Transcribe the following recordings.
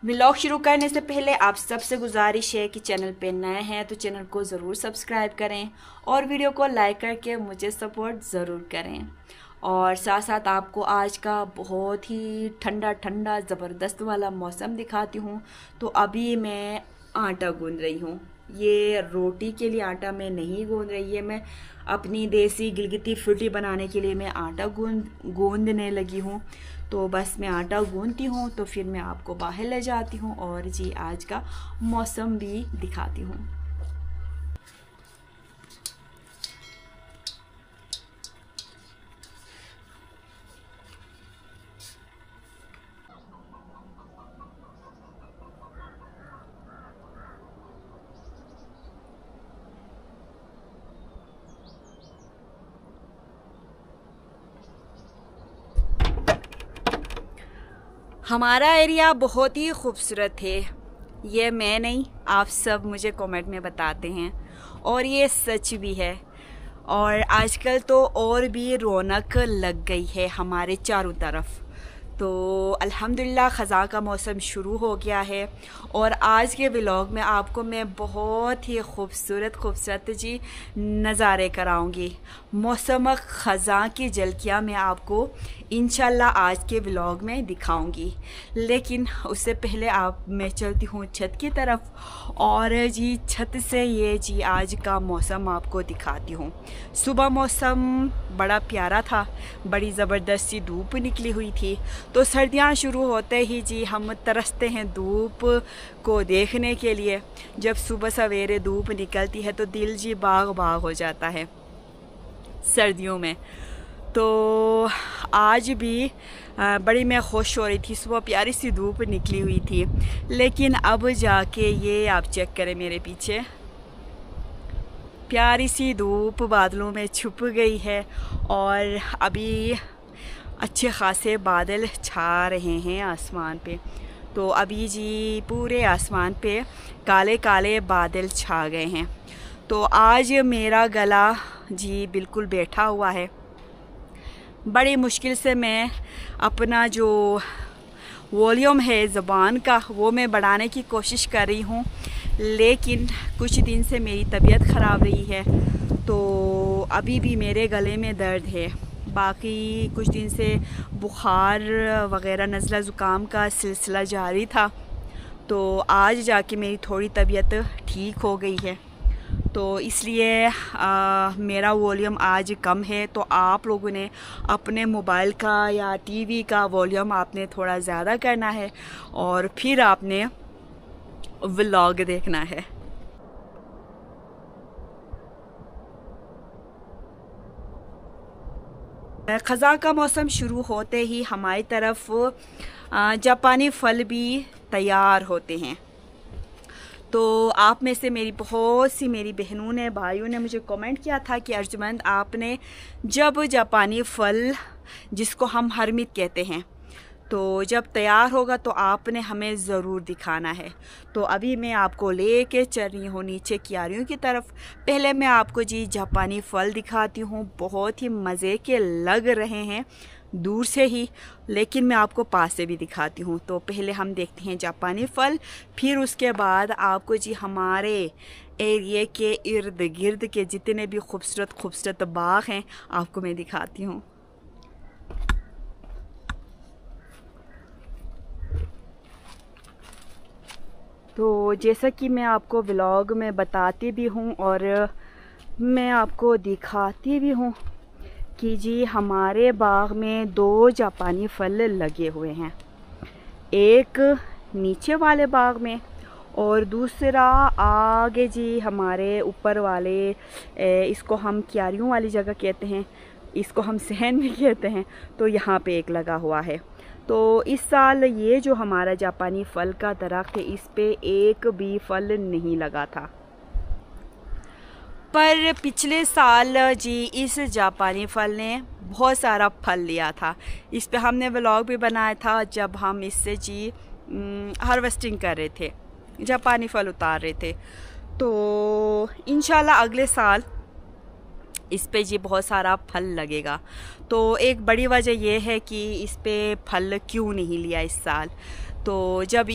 Vlog शुरू करने से पहले आप सबसे गुजारिश है कि चैनल पे नए हैं तो चैनल को ज़रूर सब्सक्राइब करें और वीडियो को लाइक करके मुझे सपोर्ट ज़रूर करें। और साथ साथ आपको आज का बहुत ही ठंडा ठंडा ज़बरदस्त वाला मौसम दिखाती हूँ। तो अभी मैं आटा गूंद रही हूँ। ये रोटी के लिए आटा मैं नहीं गूंद रही है, मैं अपनी देसी गिलगिती फ्रूटी बनाने के लिए मैं आटा गूंदने लगी हूँ। तो बस मैं आटा गूंदती हूँ तो फिर मैं आपको बाहर ले जाती हूँ और जी आज का मौसम भी दिखाती हूँ। हमारा एरिया बहुत ही खूबसूरत है, ये मैं नहीं आप सब मुझे कमेंट में बताते हैं और ये सच भी है। और आजकल तो और भी रौनक लग गई है हमारे चारों तरफ। तो अल्हम्दुलिल्लाह ख़ज़ां का मौसम शुरू हो गया है और आज के व्लॉग में आपको मैं बहुत ही खूबसूरत जी नज़ारे कराऊंगी। मौसम ख़ज़ां की झलकियाँ मैं आपको इंशाल्लाह आज के व्लॉग में दिखाऊंगी। लेकिन उससे पहले मैं चलती हूँ छत की तरफ और जी छत से ये जी आज का मौसम आपको दिखाती हूँ। सुबह मौसम बड़ा प्यारा था, बड़ी ज़बरदस्त सी धूप निकली हुई थी। तो सर्दियाँ शुरू होते ही जी हम तरसते हैं धूप को देखने के लिए। जब सुबह सवेरे धूप निकलती है तो दिल जी बाग बाग हो जाता है सर्दियों में। तो आज भी बड़ी मैं खुश हो रही थी, सुबह प्यारी सी धूप निकली हुई थी। लेकिन अब जाके ये आप चेक करें मेरे पीछे, प्यारी सी धूप बादलों में छुप गई है और अभी अच्छे खासे बादल छा रहे हैं आसमान पे। तो अभी जी पूरे आसमान पे काले काले बादल छा गए हैं। तो आज मेरा गला जी बिल्कुल बैठा हुआ है। बड़ी मुश्किल से मैं अपना जो वॉल्यूम है ज़बान का वो मैं बढ़ाने की कोशिश कर रही हूँ, लेकिन कुछ दिन से मेरी तबीयत ख़राब रही है तो अभी भी मेरे गले में दर्द है। बाकी कुछ दिन से बुखार वग़ैरह नज़ला ज़ुकाम का सिलसिला जारी था, तो आज जाके मेरी थोड़ी तबीयत ठीक हो गई है। तो इसलिए मेरा वॉल्यूम आज कम है। तो आप लोगों ने अपने मोबाइल का या टीवी का वॉल्यूम आपने थोड़ा ज़्यादा करना है और फिर आपने व्लॉग देखना है। ख़ज़ां का मौसम शुरू होते ही हमारी तरफ जापानी फल भी तैयार होते हैं। तो आप में से मेरी बहुत सी मेरी बहनों ने भाइयों ने मुझे कमेंट किया था कि अर्जुमंद आपने जब जापानी फल जिसको हम हरमित कहते हैं तो जब तैयार होगा तो आपने हमें ज़रूर दिखाना है। तो अभी मैं आपको लेके चल रही हूँ नीचे क्यारियों की तरफ। पहले मैं आपको जी जापानी फल दिखाती हूँ, बहुत ही मज़े के लग रहे हैं दूर से ही, लेकिन मैं आपको पास से भी दिखाती हूँ। तो पहले हम देखते हैं जापानी फल, फिर उसके बाद आपको जी हमारे एरिए के इर्द गिर्द के जितने भी खूबसूरत बाग हैं आपको मैं दिखाती हूँ। तो जैसा कि मैं आपको व्लॉग में बताती भी हूँ और मैं आपको दिखाती भी हूँ कि जी हमारे बाग में 2 जापानी फल लगे हुए हैं, एक नीचे वाले बाग में और दूसरा आगे जी हमारे ऊपर वाले, इसको हम क्यारियों वाली जगह कहते हैं, इसको हम सहन भी कहते हैं। तो यहाँ पे एक लगा हुआ है। तो इस साल ये जो हमारा जापानी फल का दरख्त है इस पे एक भी फल नहीं लगा था, पर पिछले साल जी इस जापानी फल ने बहुत सारा फल लिया था। इस पे हमने व्लॉग भी बनाया था जब हम इससे जी हार्वेस्टिंग कर रहे थे, जापानी फल उतार रहे थे। तो इंशाल्लाह अगले साल इस पे जी बहुत सारा फल लगेगा। तो एक बड़ी वजह यह है कि इस पे फल क्यों नहीं लिया इस साल। तो जब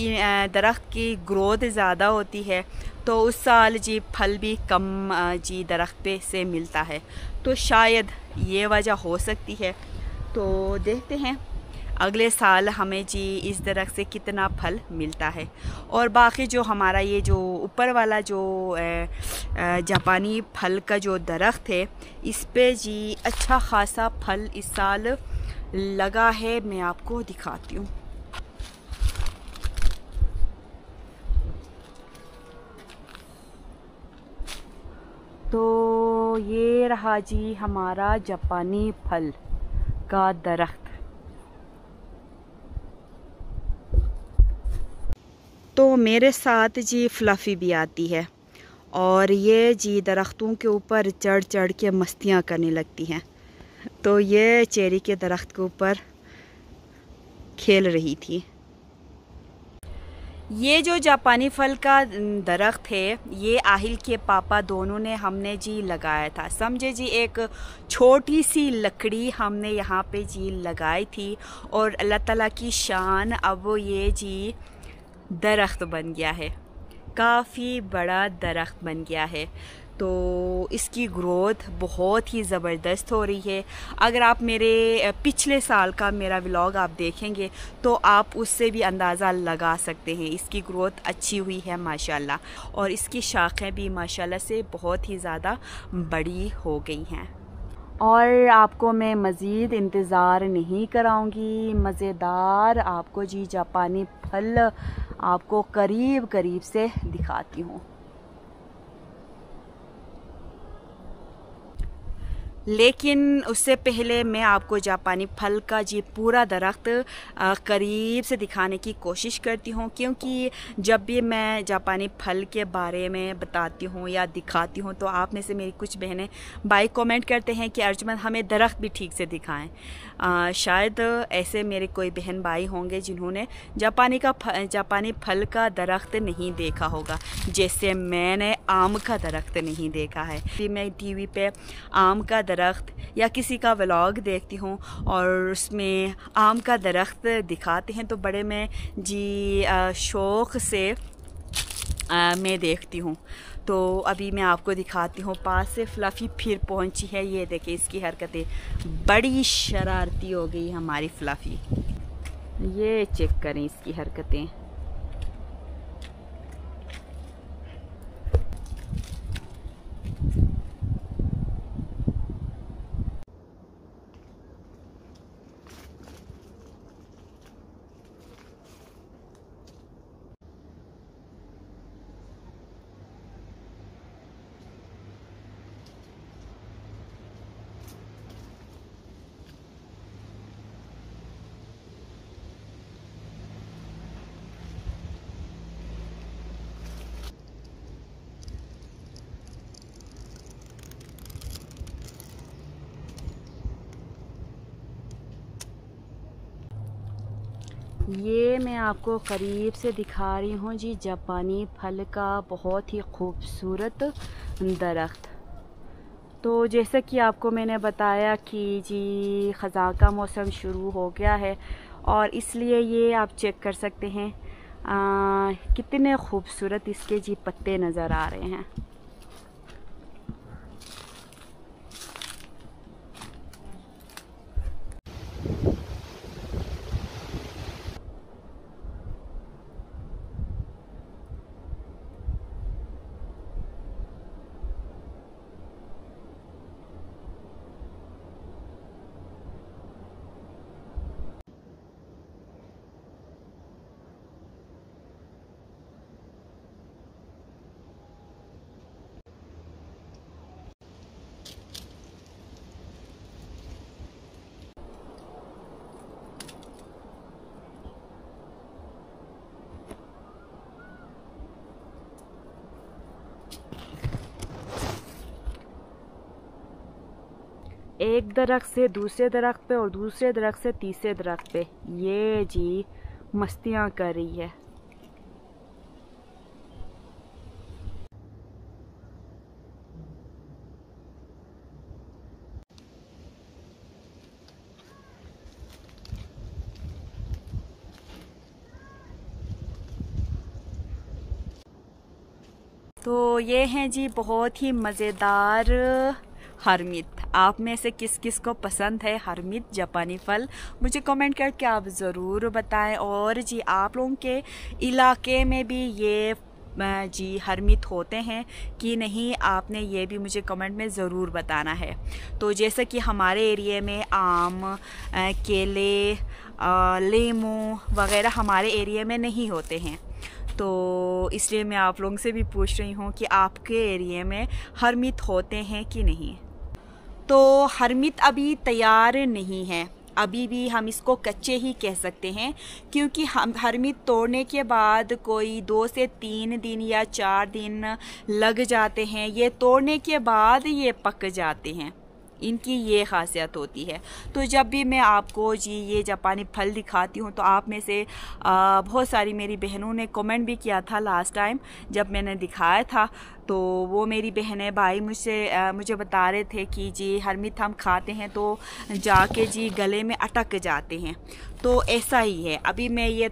दरख्त की ग्रोथ ज़्यादा होती है तो उस साल जी फल भी कम जी दरख्त पे से मिलता है। तो शायद ये वजह हो सकती है। तो देखते हैं अगले साल हमें जी इस दरख्त से कितना फल मिलता है। और बाकी जो हमारा ये जो ऊपर वाला जो जापानी फल का जो दरख्त है, इस पे जी अच्छा खासा फल इस साल लगा है। मैं आपको दिखाती हूँ। तो ये रहा जी हमारा जापानी फल का दरख्त। तो मेरे साथ जी फ्लफ़ी भी आती है और ये जी दरख्तों के ऊपर चढ़ चढ़ के मस्तियाँ करने लगती हैं। तो ये चेरी के दरख्त के ऊपर खेल रही थी। ये जो जापानी फल का दरख्त है, ये आहिल के पापा दोनों ने हमने जी लगाया था। समझे जी एक छोटी सी लकड़ी हमने यहाँ पे जी लगाई थी और अल्लाह ताला की शान अब ये जी दरख्त बन गया है, काफ़ी बड़ा दरख्त बन गया है। तो इसकी ग्रोथ बहुत ही ज़बरदस्त हो रही है। अगर आप मेरे पिछले साल का मेरा व्लॉग आप देखेंगे तो आप उससे भी अंदाज़ा लगा सकते हैं। इसकी ग्रोथ अच्छी हुई है माशाल्लाह, और इसकी शाखें भी माशाल्लाह से बहुत ही ज़्यादा बड़ी हो गई हैं। और आपको मैं मज़ीद इंतज़ार नहीं कराऊंगी, मज़ेदार आपको जी जापानी फल आपको करीब करीब से दिखाती हूँ। लेकिन उससे पहले मैं आपको जापानी फल का जी पूरा दरख्त करीब से दिखाने की कोशिश करती हूँ, क्योंकि जब भी मैं जापानी फल के बारे में बताती हूँ या दिखाती हूँ तो आप में से मेरी कुछ बहनें भाई कमेंट करते हैं कि अर्जुमन हमें दरख्त भी ठीक से दिखाएं। शायद ऐसे मेरे कोई बहन भाई होंगे जिन्होंने जापानी फल का दरख्त नहीं देखा होगा, जैसे मैंने आम का दरख्त नहीं देखा है। मैं टीवी पे आम का दरख्त या किसी का व्लॉग देखती हूँ और उसमें आम का दरख्त दिखाते हैं तो बड़े मैं जी शौक़ से मैं देखती हूँ। तो अभी मैं आपको दिखाती हूँ पास से। फ्लफ़ी फिर पहुँची है, ये देखिए इसकी हरकतें, बड़ी शरारती हो गई हमारी फ्लफ़ी। ये चेक करें इसकी हरकतें। ये मैं आपको करीब से दिखा रही हूँ जी जापानी फल का बहुत ही खूबसूरत दरख्त। तो जैसा कि आपको मैंने बताया कि जी ख़ज़ां का मौसम शुरू हो गया है और इसलिए ये आप चेक कर सकते हैं कितने खूबसूरत इसके जी पत्ते नज़र आ रहे हैं। एक दरख्त से दूसरे दरख्त पे और दूसरे दरख्त से तीसरे दरख्त पे ये जी मस्तियाँ कर रही है। तो ये हैं जी बहुत ही मज़ेदार हरमित। आप में से किस किस को पसंद है हरमित जापानी फल, मुझे कमेंट करके आप ज़रूर बताएं। और जी आप लोगों के इलाके में भी ये जी हरमित होते हैं कि नहीं, आपने ये भी मुझे कमेंट में ज़रूर बताना है। तो जैसे कि हमारे एरिया में आम, केले, लीमू वगैरह हमारे एरिया में नहीं होते हैं, तो इसलिए मैं आप लोगों से भी पूछ रही हूँ कि आपके एरिया में हरमित होते हैं कि नहीं। तो हरमित अभी तैयार नहीं है, अभी भी हम इसको कच्चे ही कह सकते हैं, क्योंकि हम हरमित तोड़ने के बाद कोई 2 से 3 दिन या 4 दिन लग जाते हैं। ये तोड़ने के बाद ये पक जाते हैं, इनकी ये खासियत होती है। तो जब भी मैं आपको जी ये जापानी फल दिखाती हूँ तो आप में से बहुत सारी मेरी बहनों ने कमेंट भी किया था लास्ट टाइम जब मैंने दिखाया था। तो वो मेरी बहनें भाई मुझे बता रहे थे कि जी हरमित हम खाते हैं तो जाके जी गले में अटक जाते हैं। तो ऐसा ही है, अभी मैं ये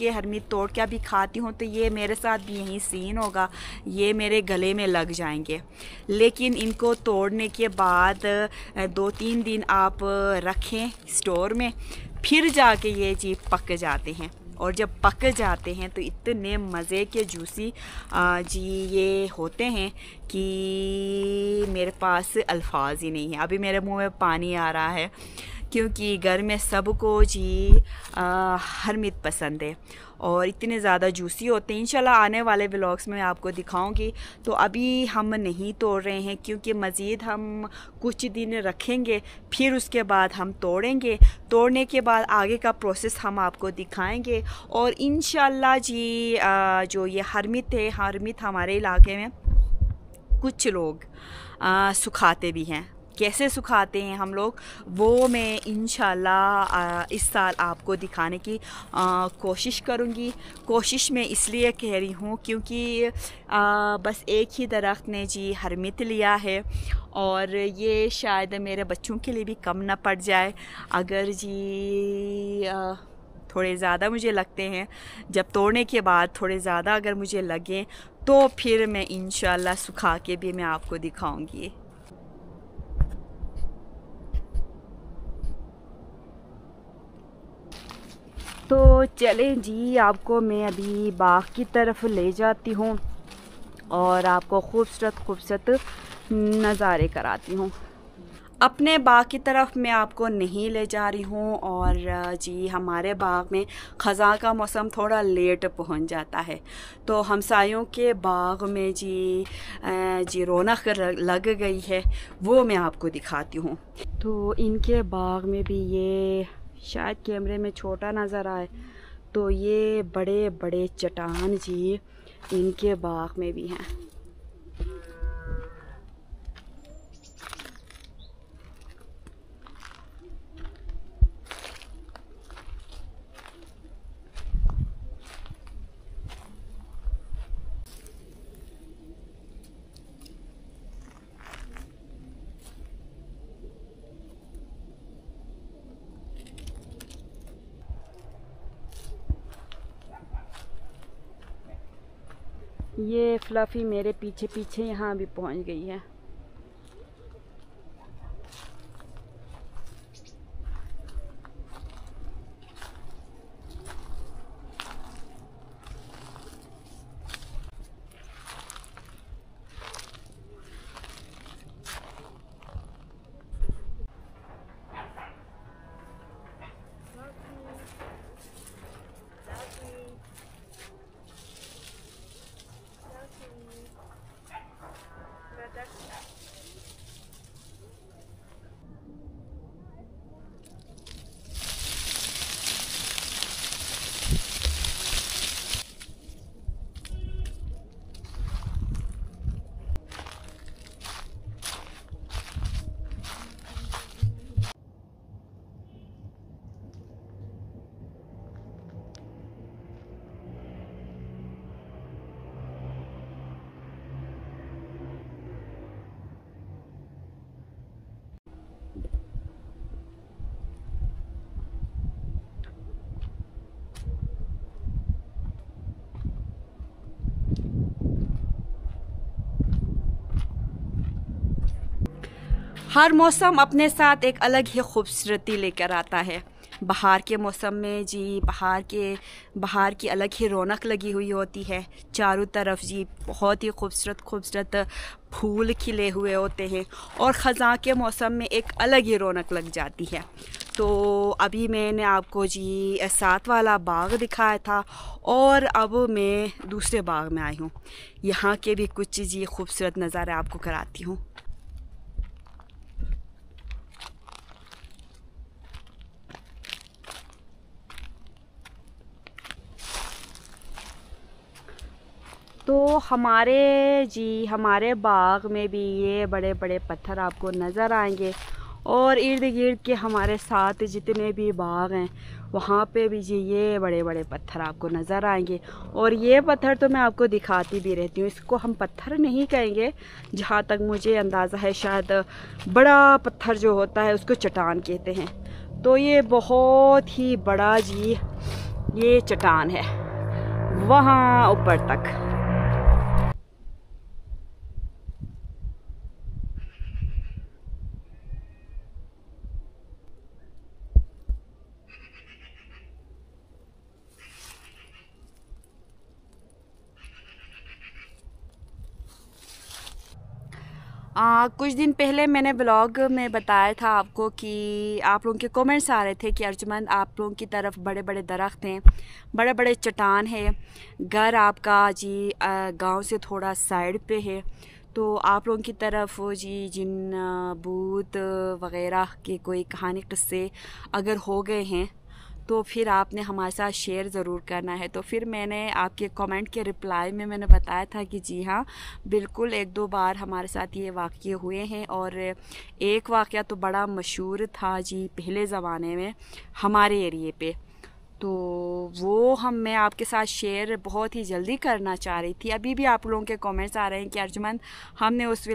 हरमित तोड़ के अभी खाती हूँ तो ये मेरे साथ भी यही सीन होगा, ये मेरे गले में लग जाएंगे। लेकिन इनको तोड़ने के बाद 2-3 दिन आप रखें स्टोर में, फिर जाके ये जी पक जाते हैं। और जब पक जाते हैं तो इतने मज़े के जूसी जी ये होते हैं कि मेरे पास अल्फाज ही नहीं है। अभी मेरे मुंह में पानी आ रहा है, क्योंकि घर में सबको जी हरमित पसंद है और इतने ज़्यादा जूसी होते हैं। इंशाल्लाह आने वाले व्लॉग्स में आपको दिखाऊंगी। तो अभी हम नहीं तोड़ रहे हैं, क्योंकि मज़ीद हम कुछ दिन रखेंगे, फिर उसके बाद हम तोड़ेंगे। तोड़ने के बाद आगे का प्रोसेस हम आपको दिखाएंगे। और इंशाल्लाह जी जो ये हरमित है, हरमित हमारे इलाके में कुछ लोग सुखाते भी हैं। कैसे सुखाते हैं हम लोग, वो मैं इंशाल्लाह इस साल आपको दिखाने की कोशिश करूँगी। कोशिश मैं इसलिए कह रही हूँ क्योंकि बस एक ही दरख्त ने जी हरमित लिया है, और ये शायद मेरे बच्चों के लिए भी कम ना पड़ जाए। अगर जी थोड़े ज़्यादा मुझे लगते हैं, जब तोड़ने के बाद थोड़े ज़्यादा अगर मुझे लगे तो फिर मैं इंशाल्लाह सुखा के भी मैं आपको दिखाऊंगी। तो चलें जी, आपको मैं अभी बाग की तरफ ले जाती हूँ और आपको खूबसूरत नज़ारे कराती हूँ। अपने बाग की तरफ मैं आपको नहीं ले जा रही हूँ, और जी हमारे बाग में ख़ज़ां का मौसम थोड़ा लेट पहुँच जाता है, तो हमसायों के बाग में जी रौनक लग गई है, वो मैं आपको दिखाती हूँ। तो इनके बाग में भी ये शायद कैमरे में छोटा नज़र आए, तो ये बड़े बड़े चट्टान जी इनके बाग में भी हैं। ये फ्लफ़ी मेरे पीछे पीछे यहाँ भी पहुँच गई है। हर मौसम अपने साथ एक अलग ही खूबसूरती लेकर आता है। बहार के मौसम में जी बहार की अलग ही रौनक लगी हुई होती है। चारों तरफ जी बहुत ही खूबसूरत फूल खिले हुए होते हैं और ख़ज़ां के मौसम में एक अलग ही रौनक लग जाती है। तो अभी मैंने आपको जी 7 वाला बाग दिखाया था और अब मैं दूसरे बाग में आई हूँ। यहाँ के भी कुछ जी खूबसूरत नज़ारे आपको कराती हूँ। तो हमारे बाग में भी ये बड़े बड़े पत्थर आपको नज़र आएंगे और इर्द गिर्द के हमारे साथ जितने भी बाग हैं वहाँ पे भी जी ये बड़े बड़े पत्थर आपको नज़र आएंगे। और ये पत्थर तो मैं आपको दिखाती भी रहती हूँ, इसको हम पत्थर नहीं कहेंगे, जहाँ तक मुझे अंदाज़ा है शायद बड़ा पत्थर जो होता है उसको चट्टान कहते हैं। तो ये बहुत ही बड़ा जी ये चट्टान है वहाँ ऊपर तक। कुछ दिन पहले मैंने ब्लॉग में बताया था आपको कि आप लोगों के कमेंट्स आ रहे थे कि अर्जुमंद आप लोगों की तरफ बड़े बड़े दरख्त हैं, बड़े बड़े चट्टान है, घर आपका जी गांव से थोड़ा साइड पे है, तो आप लोगों की तरफ जी जिन भूत वग़ैरह के कोई कहानी किस्से अगर हो गए हैं तो फिर आपने हमारे साथ शेयर ज़रूर करना है। तो फिर मैंने आपके कमेंट के रिप्लाई में मैंने बताया था कि जी हाँ बिल्कुल 1-2 बार हमारे साथ ये वाक़ये हुए हैं और एक वाक़या तो बड़ा मशहूर था जी पहले ज़माने में हमारे एरिए पे। तो वो मैं आपके साथ शेयर बहुत ही जल्दी करना चाह रही थी। अभी भी आप लोगों के कमेंट्स आ रहे हैं कि अर्जुमंद हम उस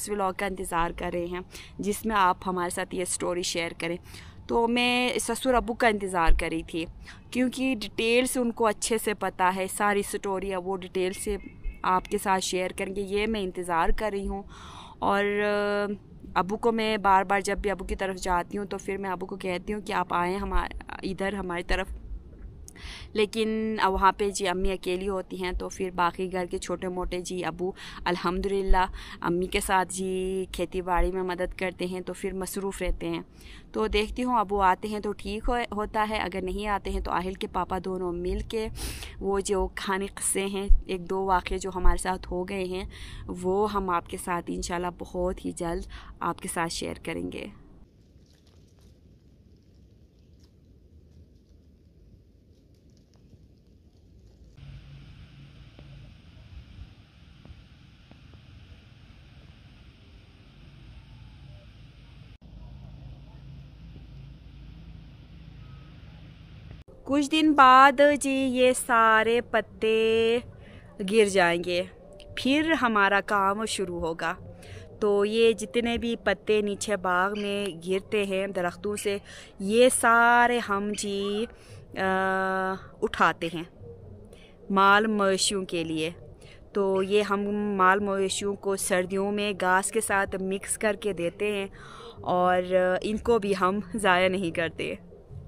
व्लॉग का इंतज़ार कर रहे हैं जिसमें आप हमारे साथ ये स्टोरी शेयर करें। तो मैं ससुर अब्बू का इंतज़ार कर रही थी क्योंकि डिटेल से उनको अच्छे से पता है, सारी स्टोरी है वो डिटेल से आपके साथ शेयर करेंगे, ये मैं इंतज़ार कर रही हूँ। और अब्बू को मैं बार बार जब भी अब्बू की तरफ जाती हूँ तो फिर मैं अब्बू को कहती हूँ कि आप आएँ हमारी तरफ, लेकिन वहाँ पे जी अम्मी अकेली होती हैं तो फिर बाकी घर के छोटे मोटे जी अब्बू अल्हम्दुलिल्लाह अम्मी के साथ जी खेती बाड़ी में मदद करते हैं, तो फिर मसरूफ़ रहते हैं। तो देखती हूँ अब्बू आते हैं तो ठीक होता है, अगर नहीं आते हैं तो आहिल के पापा दोनों मिल के वो जो कहानी किस्से हैं 1-2 वाक़े जो हमारे साथ हो गए हैं वो हम आपके साथ इंशाल्लाह बहुत ही जल्द आपके साथ शेयर करेंगे। कुछ दिन बाद जी ये सारे पत्ते गिर जाएंगे, फिर हमारा काम शुरू होगा। तो ये जितने भी पत्ते नीचे बाग में गिरते हैं दरख्तों से ये सारे हम जी उठाते हैं माल मवेशियों के लिए। तो ये हम माल मवेशियों को सर्दियों में घास के साथ मिक्स करके देते हैं और इनको भी हम ज़ाया नहीं करते।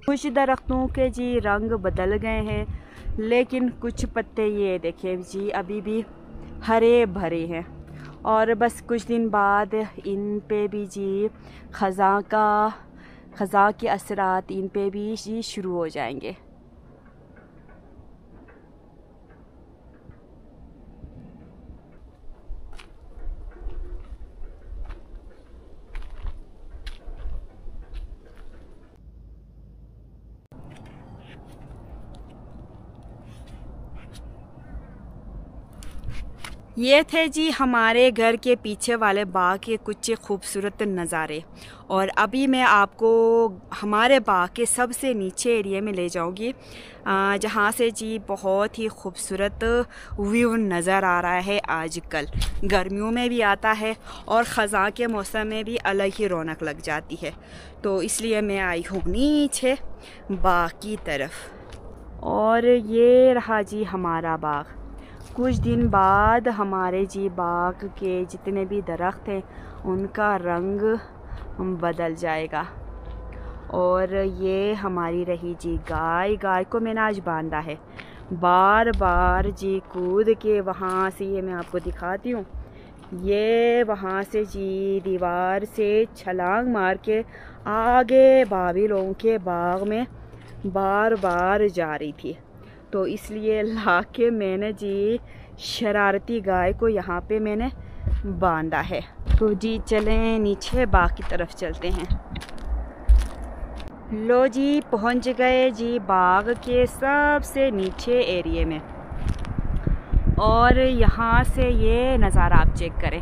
कुछ दरख्तों के जी रंग बदल गए हैं लेकिन कुछ पत्ते ये देखें जी अभी भी हरे भरे हैं और बस कुछ दिन बाद इन पे भी जी ख़ज़ां के असरात इन पे भी जी शुरू हो जाएंगे। ये थे जी हमारे घर के पीछे वाले बाग के कुछ खूबसूरत नज़ारे और अभी मैं आपको हमारे बाग के सबसे नीचे एरिया में ले जाऊंगी जहाँ से जी बहुत ही खूबसूरत व्यू नज़र आ रहा है। आजकल गर्मियों में भी आता है और ख़ज़ां के मौसम में भी अलग ही रौनक लग जाती है, तो इसलिए मैं आई हूँ नीचे बाग की तरफ। और ये रहा जी हमारा बाग। कुछ दिन बाद हमारे जी बाग के जितने भी दरख्त हैं उनका रंग बदल जाएगा। और ये हमारी रही जी गाय। गाय को मैंने आज बांधा है, बार बार जी कूद के वहाँ से, ये मैं आपको दिखाती हूँ, ये वहाँ से जी दीवार से छलांग मार के आगे भाभी लोगों के बाग में बार बार जा रही थी। तो इसलिए ला के मैंने जी शरारती गाय को यहाँ पे मैंने बांधा है। तो जी चलें नीचे बाग की तरफ चलते हैं। लो जी पहुँच गए जी बाग के सबसे नीचे एरिए में, और यहाँ से ये नज़ारा आप चेक करें।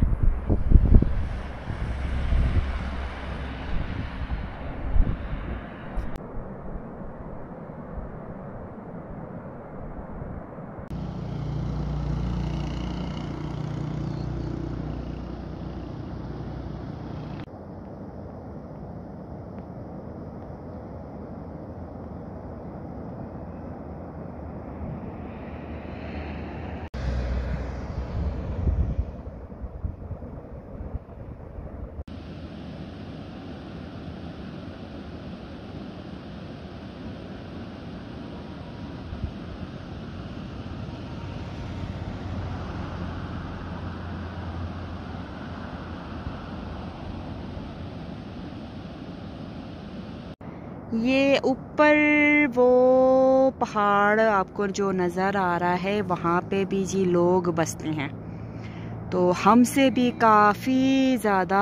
ये ऊपर वो पहाड़ आपको जो नज़र आ रहा है, वहाँ पे भी जी लोग बसते हैं। तो हमसे भी काफ़ी ज़्यादा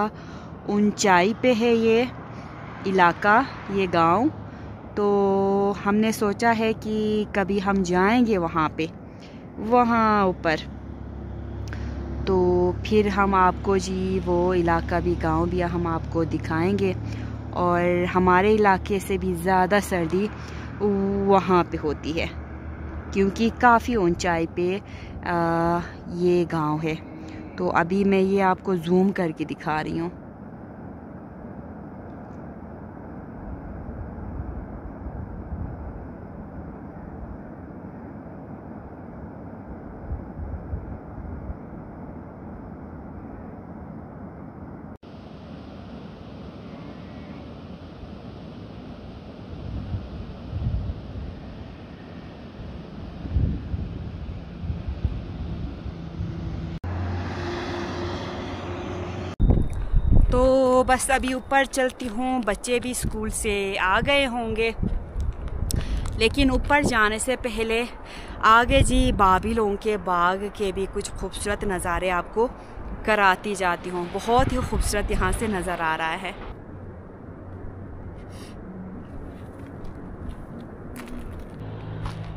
ऊंचाई पे है ये इलाका, ये गांव। तो हमने सोचा है कि कभी हम जाएंगे वहाँ पे, वहाँ ऊपर, तो फिर हम आपको जी वो इलाका भी, गांव भी हम आपको दिखाएंगे। और हमारे इलाके से भी ज़्यादा सर्दी वहाँ पे होती है, क्योंकि काफ़ी ऊंचाई पे ये गांव है। तो अभी मैं ये आपको जूम करके दिखा रही हूँ। तो बस अभी ऊपर चलती हूँ। बच्चे भी स्कूल से आ गए होंगे, लेकिन ऊपर जाने से पहले आगे जी भाभी लोगों के बाग के भी कुछ खूबसूरत नज़ारे आपको कराती जाती हूँ। बहुत ही खूबसूरत यहाँ से नज़र आ रहा है।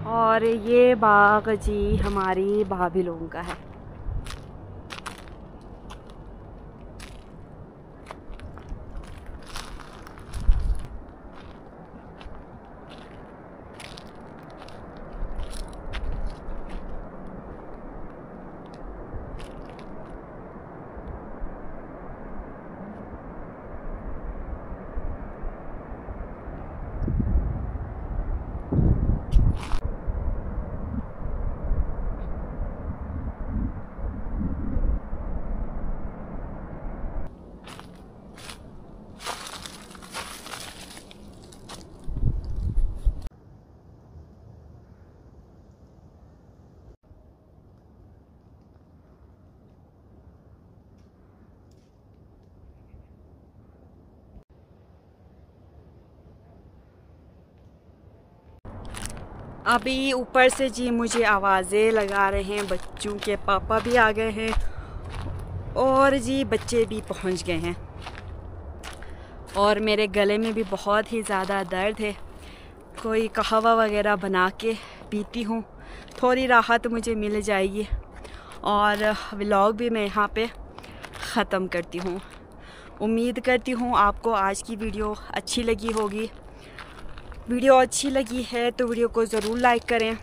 और ये बाग जी हमारी भाभी लोगों का है। अभी ऊपर से जी मुझे आवाज़ें लगा रहे हैं, बच्चों के पापा भी आ गए हैं और जी बच्चे भी पहुंच गए हैं। और मेरे गले में भी बहुत ही ज़्यादा दर्द है। कोई कहवा वगैरह बना के पीती हूँ, थोड़ी राहत मुझे मिल जाएगी। और व्लॉग भी मैं यहाँ पे ख़त्म करती हूँ। उम्मीद करती हूँ आपको आज की वीडियो अच्छी लगी होगी। वीडियो अच्छी लगी है तो वीडियो को ज़रूर लाइक करें।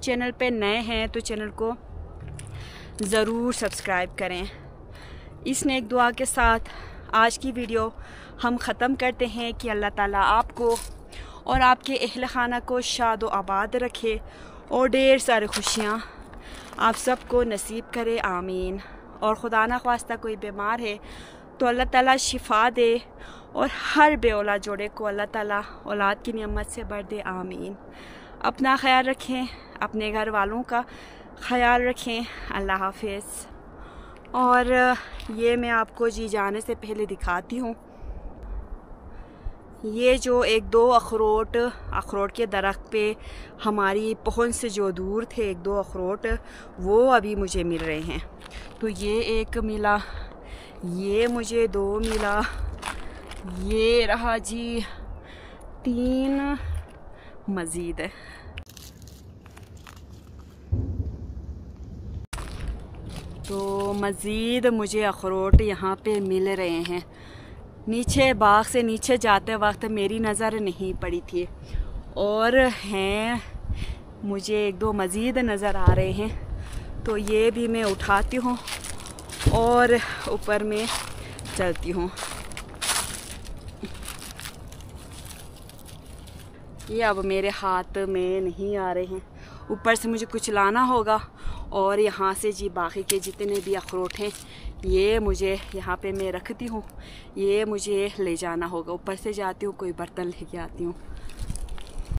चैनल पे नए हैं तो चैनल को ज़रूर सब्सक्राइब करें। इस नेक दुआ के साथ आज की वीडियो हम ख़त्म करते हैं कि अल्लाह ताला आपको और आपके अहल खाना को शाद व आबाद रखे और ढेर सारी खुशियाँ आप सबको नसीब करे, आमीन। और खुदा ना ख्वास्ता कोई बीमार है तो अल्लाह ताला शिफा दे और हर बे औलाद जोड़े को अल्लाह ताला औलाद की नियमत से भर दे, आमीन। अपना ख्याल रखें, अपने घर वालों का ख्याल रखें। अल्लाह हाफिज़। और ये मैं आपको जी जाने से पहले दिखाती हूँ, ये जो एक दो अखरोट के दरख्त पे हमारी पहुंच से जो दूर थे एक दो अखरोट, वो अभी मुझे मिल रहे हैं। तो ये एक मिला, ये मुझे 2 मिला, ये रहा जी 3 मज़ीद है। तो मज़ीद मुझे अखरोट यहाँ पे मिल रहे हैं। नीचे बाग से नीचे जाते वक्त मेरी नज़र नहीं पड़ी थी, और हैं मुझे 1-2 मज़ीद नज़र आ रहे हैं। तो ये भी मैं उठाती हूँ और ऊपर में चलती हूँ। ये अब मेरे हाथ में नहीं आ रहे हैं, ऊपर से मुझे कुछ लाना होगा। और यहाँ से जी बाकी के जितने भी अखरोट हैं ये मुझे यहाँ पे मैं रखती हूँ, ये मुझे ले जाना होगा। ऊपर से जाती हूँ, कोई बर्तन लेके आती हूँ।